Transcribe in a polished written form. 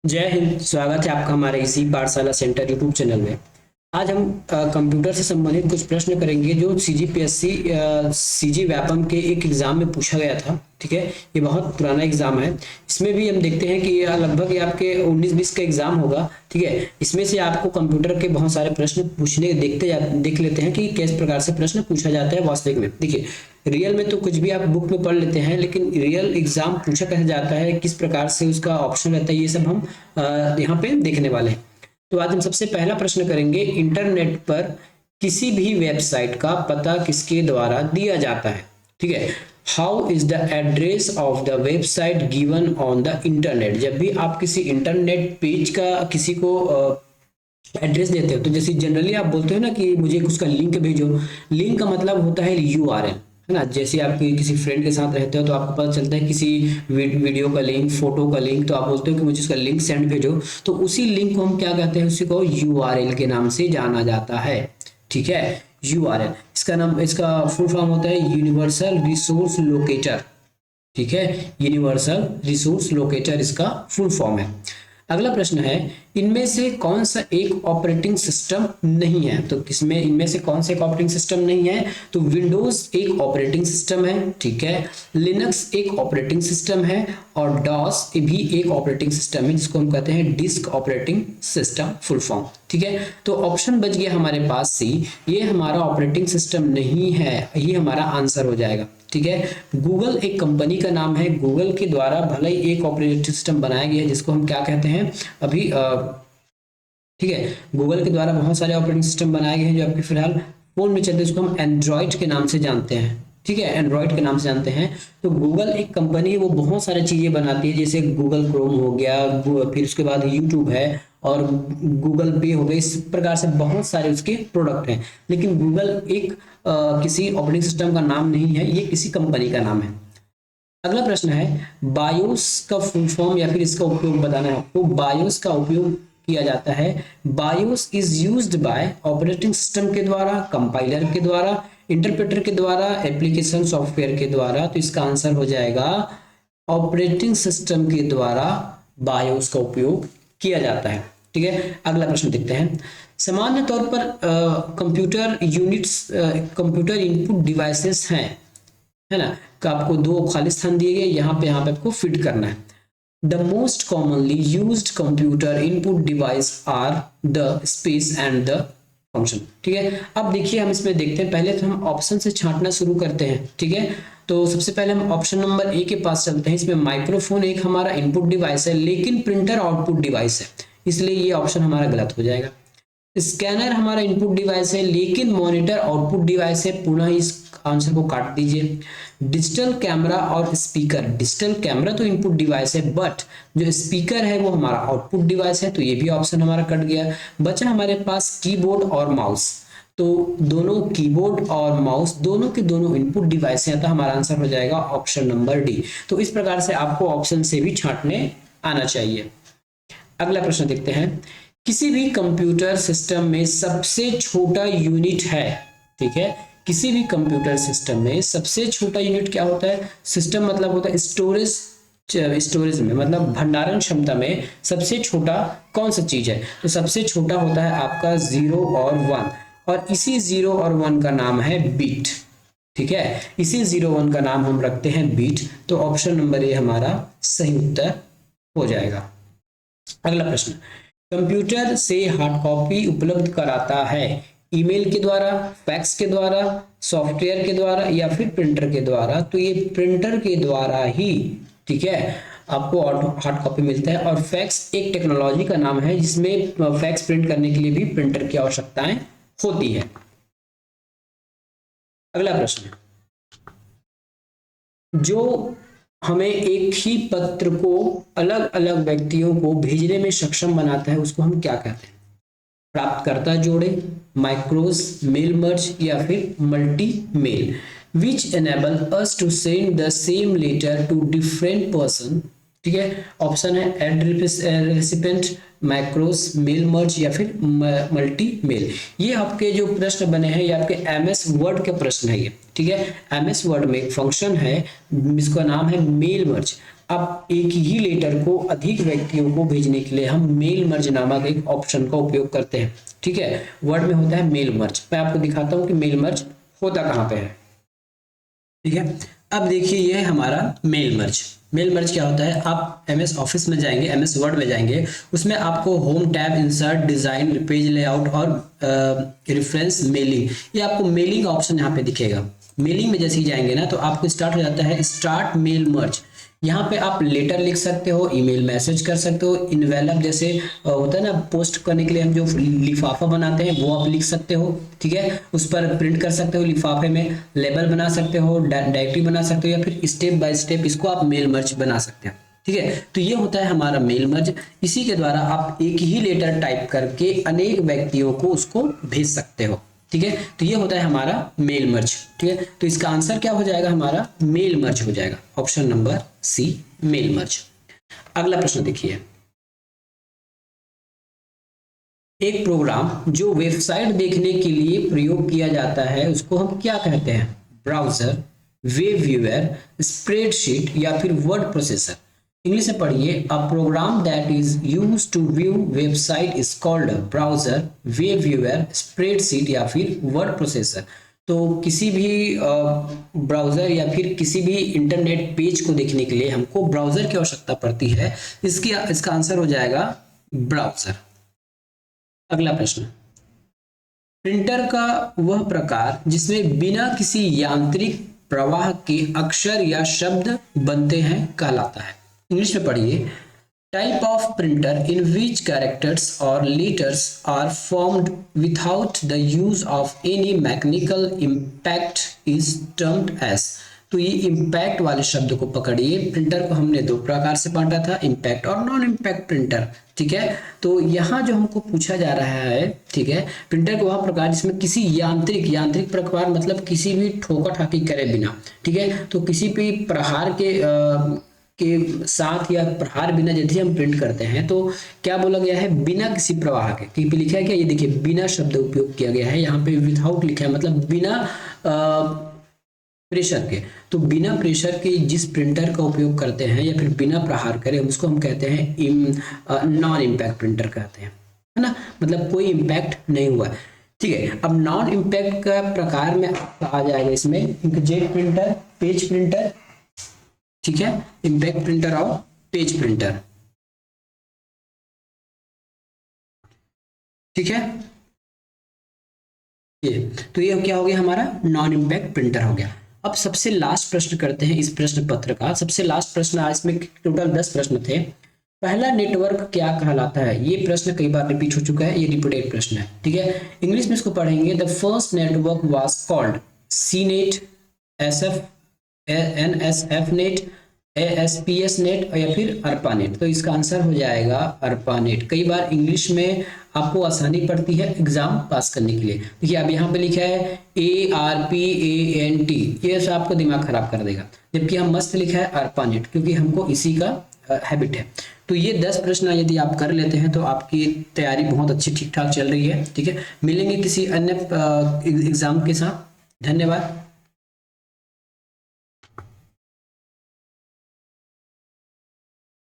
जय हिंद। स्वागत है आपका हमारे इसी पाठशाला सेंटर यूट्यूब चैनल में। आज हम कंप्यूटर से संबंधित कुछ प्रश्न करेंगे जो सीजीपीएससी सीजी व्यापम के एक एग्जाम में पूछा गया था। ठीक है, ये बहुत पुराना एग्जाम है। इसमें भी हम देखते हैं कि ये लगभग ये आपके 19-20 का एग्जाम होगा। ठीक है, इसमें से आपको कंप्यूटर के बहुत सारे प्रश्न पूछने देख लेते हैं कि किस प्रकार से प्रश्न पूछा जाता है वास्तविक में। देखिए, रियल में तो कुछ भी आप बुक में पढ़ लेते हैं, लेकिन रियल एग्जाम पूछा कैसे जाता है, किस प्रकार से उसका ऑप्शन रहता है, ये सब हम यहाँ पे देखने वाले हैं। तो आज हम सबसे पहला प्रश्न करेंगे, इंटरनेट पर किसी भी वेबसाइट का पता किसके द्वारा दिया जाता है। ठीक है, how is the address of the website given on the internet. जब भी आप किसी इंटरनेट पेज का किसी को एड्रेस देते हो, तो जैसे जनरली आप बोलते हो ना कि मुझे उसका लिंक भेजो। लिंक का मतलब होता है यूआरएल, है ना। जैसे आप किसी फ्रेंड के साथ रहते हो तो आपको पता चलता है किसी वीडियो का लिंक, फोटो का लिंक, तो आप बोलते हो कि मुझे उसका लिंक सेंड भेजो। तो उसी लिंक को हम क्या कहते हैं, उसी को यूआरएल के नाम से जाना जाता है। ठीक है, यूआरएल इसका नाम, इसका फुल फॉर्म होता है यूनिवर्सल रिसोर्स लोकेटर। ठीक है, यूनिवर्सल रिसोर्स लोकेटर इसका फुल फॉर्म है। अगला प्रश्न है, इनमें से कौन सा एक ऑपरेटिंग सिस्टम नहीं है। तो किसमें, इनमें से कौन सा एक ऑपरेटिंग सिस्टम नहीं है। तो विंडोज एक ऑपरेटिंग सिस्टम है। ठीक है, लिनक्स एक ऑपरेटिंग सिस्टम है और डॉस भी एक ऑपरेटिंग सिस्टम है, जिसको हम कहते हैं disk operating system full form. ठीक है, तो ऑप्शन बच गया हमारे पास सी, ये हमारा ऑपरेटिंग सिस्टम नहीं है, ये हमारा आंसर हो जाएगा। ठीक है, गूगल एक कंपनी का नाम है। गूगल के द्वारा भले ही एक ऑपरेटिंग सिस्टम बनाया गया है, जिसको हम क्या कहते हैं अभी ठीक है, गूगल के द्वारा बहुत सारे ऑपरेटिंग सिस्टम बनाए गए हैं जो आपके फिलहाल फोन में चलते हैं, उसको हम एंड्रॉइड के नाम से जानते हैं। ठीक है, एंड्रॉइड के नाम से जानते हैं। तो गूगल एक कंपनी है, वो बहुत सारी चीजें बनाती है, जैसे गूगल क्रोम हो गया, फिर उसके बाद यूट्यूब है और गूगल पे हो गया। इस प्रकार से बहुत सारे उसके प्रोडक्ट हैं, लेकिन गूगल एक किसी ऑपरेटिंग सिस्टम का नाम नहीं है, ये किसी कंपनी का नाम है। अगला प्रश्न है, बायोस का फुल फॉर्म या फिर इसका उपयोग बताना है आपको। बायोस का उपयोग किया जाता है, BIOS is used by operating system के द्वारा, कंपाइलर के द्वारा, इंटरप्रेटर के द्वारा, एप्लीकेशन सॉफ्टवेयर के द्वारा। तो इसका आंसर हो जाएगा ऑपरेटिंग सिस्टम के द्वारा बायोस का उपयोग किया जाता है। ठीक है, अगला प्रश्न देखते हैं। सामान्य तौर पर computer units, computer input devices हैं, है ना। तो आपको दो खाली स्थान दिए गए, यहाँ पे आपको फिट करना है। The most commonly used computer input device are the space and the function. ठीक है, अब देखिए हम इसमें देखते हैं, पहले तो हम ऑप्शन से छांटना शुरू करते हैं। ठीक है, तो सबसे पहले हम ऑप्शन नंबर ए के पास चलते हैं। इसमें माइक्रोफोन एक हमारा इनपुट डिवाइस है, लेकिन प्रिंटर आउटपुट डिवाइस है, इसलिए ये ऑप्शन हमारा गलत हो जाएगा। स्कैनर हमारा इनपुट डिवाइस है, लेकिन मॉनिटर आउटपुट डिवाइस है, पुनः इस आंसर को काट दीजिए। डिजिटल कैमरा और स्पीकर, डिजिटल कैमरा तो इनपुट डिवाइस है, बट जो स्पीकर है वो हमारा आउटपुट डिवाइस है, तो ये भी ऑप्शन हमारा कट गया। बचा हमारे पास कीबोर्ड और माउस, तो दोनों कीबोर्ड और माउस दोनों के दोनों इनपुट डिवाइस हैं, तो हमारा आंसर हो जाएगा ऑप्शन नंबर डी। तो इस प्रकार से आपको ऑप्शन से भी छांटने आना चाहिए। अगला प्रश्न देखते हैं, किसी भी कंप्यूटर सिस्टम में सबसे छोटा यूनिट है। ठीक है, किसी भी कंप्यूटर सिस्टम में सबसे छोटा यूनिट क्या होता है। सिस्टम मतलब होता है स्टोरेज, स्टोरेज में मतलब भंडारण क्षमता में सबसे छोटा कौन सा चीज है। तो सबसे छोटा होता है आपका 0 और 1, और इसी 0 और 1 का नाम है बीट। ठीक है, इसी 0 1 का नाम हम रखते हैं बीट। तो ऑप्शन नंबर ए हमारा सही उत्तर हो जाएगा। अगला प्रश्न, कंप्यूटर से हार्ड कॉपी उपलब्ध कराता है, ईमेल के द्वारा, फैक्स के द्वारा, सॉफ्टवेयर के द्वारा या फिर प्रिंटर के द्वारा। तो ये प्रिंटर के द्वारा ही, ठीक है, आपको हार्ड कॉपी मिलता है। और फैक्स एक टेक्नोलॉजी का नाम है, जिसमें फैक्स प्रिंट करने के लिए भी प्रिंटर की आवश्यकताएं होती है। अगला प्रश्न, जो हमें एक ही पत्र को अलग अलग व्यक्तियों को भेजने में सक्षम बनाता है, उसको हम क्या कहते हैं। प्राप्तकर्ता जोड़े, माइक्रोस, मेल मर्ज या फिर multi mail. Which enable us to send the same letter to different person. ठीक है, ऑप्शन है एड रेसिपेंट, माइक्रोस, मेल मर्ज या फिर मल्टी मेल। ये आपके जो प्रश्न बने हैं, ये आपके एमएस वर्ड के प्रश्न है ये। ठीक है, एमएस वर्ड में एक फंक्शन है, इसका नाम है मेल मर्ज। अब एक ही लेटर को अधिक व्यक्तियों को भेजने के लिए हम मेल मर्ज नामक एक ऑप्शन का उपयोग करते हैं। ठीक है, वर्ड में होता है मेल मर्ज। मैं आपको दिखाता हूं कि मेल मर्ज होता कहां पे है। ठीक है, अब देखिए ये हमारा मेल मर्ज। मेल मर्ज क्या होता है, आप एमएस ऑफिस में जाएंगे, एमएस वर्ड में जाएंगे, उसमें आपको home tab, insert, design, page layout और रेफरेंस मेलिंग, ये आपको मेलिंग ऑप्शन यहाँ पे दिखेगा। मेलिंग में जैसे ही जाएंगे ना तो आपको स्टार्ट हो जाता है स्टार्ट मेल मर्ज। यहाँ पे आप लेटर लिख सकते हो, ईमेल मैसेज कर सकते हो, इनवेलप जैसे होता है ना पोस्ट करने के लिए हम जो लिफाफा बनाते हैं वो आप लिख सकते हो। ठीक है, उस पर प्रिंट कर सकते हो, लिफाफे में लेबल बना सकते हो, डायरेक्टरी बना सकते हो, या फिर स्टेप बाय स्टेप इसको आप मेल मर्ज बना सकते हो। ठीक है, तो ये होता है हमारा मेल मर्ज। इसी के द्वारा आप एक ही लेटर टाइप करके अनेक व्यक्तियों को उसको भेज सकते हो। ठीक है, तो ये होता है हमारा मेल मर्ज। ठीक है, तो इसका आंसर क्या हो जाएगा, हमारा मेल मर्ज हो जाएगा, option number C mail merge. अगला प्रश्न देखिए, एक प्रोग्राम जो वेबसाइट देखने के लिए प्रयोग किया जाता है उसको हम क्या कहते हैं, ब्राउजर, वेब व्यूअर, स्प्रेडशीट या फिर वर्ड प्रोसेसर। इंग्लिश में पढ़िए, a program that is used to view website is called browser, web viewer, spreadsheet या फिर वर्ड प्रोसेसर। तो किसी भी ब्राउजर या फिर किसी भी इंटरनेट पेज को देखने के लिए हमको ब्राउजर की आवश्यकता पड़ती है। इसका आंसर हो जाएगा ब्राउजर। अगला प्रश्न, प्रिंटर का वह प्रकार जिसमें बिना किसी यांत्रिक प्रवाह के अक्षर या शब्द बनते हैं कहलाता है। इंग्लिश में पढ़िए, type of printer in which characters और letters are formed without the use of any mechanical impact is termed as. तो ये इम्पैक्ट वाले शब्द को पकड़िए। प्रिंटर को हमने दो प्रकार से बांटा था, इम्पैक्ट और नॉन इम्पैक्ट प्रिंटर। ठीक है, तो यहाँ जो हमको पूछा जा रहा है, ठीक है, प्रिंटर का वह प्रकार जिसमें किसी यांत्रिक प्रकार मतलब किसी भी ठोका ठाकी करे बिना, ठीक है, तो किसी भी प्रहार के साथ या प्रहार बिना यदि हम प्रिंट करते हैं तो क्या बोला गया है, बिना किसी प्रवाह के। कहीं पे लिखा है क्या, ये देखिए बिना शब्द उपयोग किया गया है, यहाँ पे विदाउट लिखा है मतलब बिना प्रेशर के। तो बिना प्रेशर के जिस प्रिंटर का उपयोग करते हैं या फिर बिना प्रहार करे उसको हम कहते हैं नॉन इम्पैक्ट प्रिंटर कहते हैं, है ना, मतलब कोई इम्पैक्ट नहीं हुआ है। ठीक है, अब नॉन इम्पैक्ट का प्रकार में आ जाएगा इसमें इंकजेट प्रिंटर, पेज प्रिंटर, ठीक है, इम्पैक्ट प्रिंटर और पेज प्रिंटर। ठीक है, तो ये क्या हो गया, हमारा नॉन इम्पैक्ट प्रिंटर हो गया। अब सबसे लास्ट प्रश्न करते हैं इस प्रश्न पत्र का। सबसे लास्ट प्रश्न, आज में टोटल 10 प्रश्न थे। पहला नेटवर्क क्या कहलाता है, ये प्रश्न कई बार रिपीट हो चुका है, ये रिपीटेड प्रश्न है। ठीक है, इंग्लिश में इसको पढ़ेंगे, the first network was called C net, NSF net, ASPS net या फिर ARPANET। तो इसका आंसर हो जाएगा ARPANET। कई बार इंग्लिश में आपको आसानी पड़ती है एग्जाम पास करने के लिए। देखिए अब यहाँ पे लिखा है ARPANT, ये सब आपको दिमाग खराब कर देगा, जबकि हम मस्त लिखा है ARPANET क्योंकि हमको इसी का हैबिट है। तो ये 10 प्रश्न यदि आप कर लेते हैं तो आपकी तैयारी बहुत अच्छी ठीक ठाक चल रही है। ठीक है, मिलेंगे किसी अन्य एग्जाम के साथ। धन्यवाद।